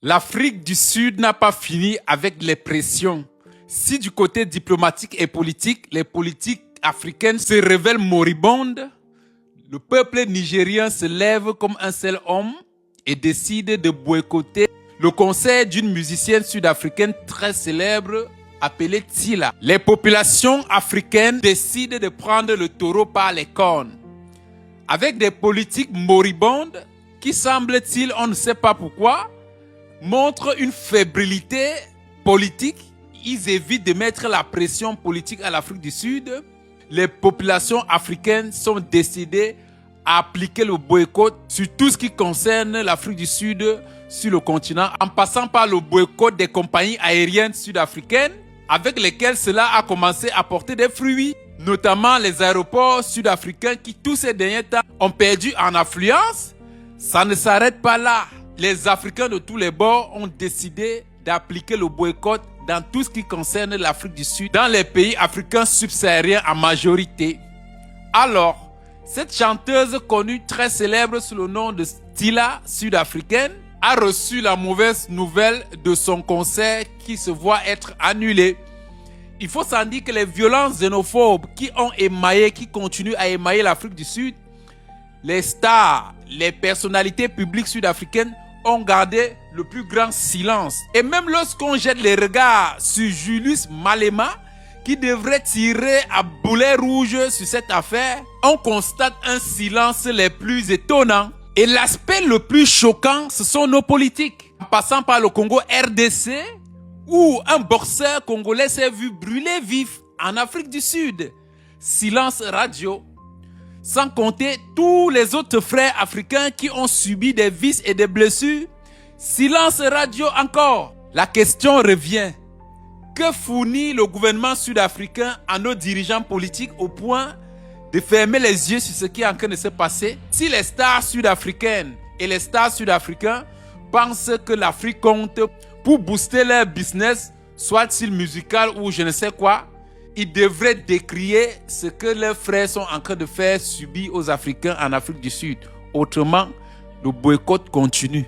L'Afrique du Sud n'a pas fini avec les pressions. Si du côté diplomatique et politique, les politiques africaines se révèlent moribondes, le peuple nigérien se lève comme un seul homme et décide de boycotter le concert d'une musicienne sud-africaine très célèbre appelée Tila. Les populations africaines décident de prendre le taureau par les cornes. Avec des politiques moribondes qui, semble-t-il, on ne sait pas pourquoi, montrent une fébrilité politique. Ils évitent de mettre la pression politique à l'Afrique du Sud. Les populations africaines sont décidées à appliquer le boycott sur tout ce qui concerne l'Afrique du Sud sur le continent, en passant par le boycott des compagnies aériennes sud-africaines avec lesquelles cela a commencé à porter des fruits, notamment les aéroports sud-africains qui tous ces derniers temps ont perdu en affluence. Ça ne s'arrête pas là. Les Africains de tous les bords ont décidé d'appliquer le boycott dans tout ce qui concerne l'Afrique du Sud, dans les pays africains subsahariens en majorité. Alors, cette chanteuse connue très célèbre sous le nom de Tila, sud-africaine, a reçu la mauvaise nouvelle de son concert qui se voit être annulé. Il faut s'en dire que les violences xénophobes qui continuent à émailler l'Afrique du Sud, les stars, les personnalités publiques sud-africaines ont gardé le plus grand silence. Et même lorsqu'on jette les regards sur Julius Malema, qui devrait tirer à boulet rouge sur cette affaire, on constate un silence les plus étonnants. Et l'aspect le plus choquant, ce sont nos politiques. En passant par le Congo RDC, où un boxeur congolais s'est vu brûler vif en Afrique du Sud. Silence radio. Sans compter tous les autres frères africains qui ont subi des vices et des blessures. Silence radio encore. La question revient. Que fournit le gouvernement sud-africain à nos dirigeants politiques au point de fermer les yeux sur ce qui est en train de se passer? Si les stars sud-africaines et les stars sud-africains pensent que l'Afrique compte pour booster leur business, soit-il musical ou je ne sais quoi, ils devraient décrier ce que leurs frères sont en train de faire subir aux Africains en Afrique du Sud. Autrement, le boycott continue.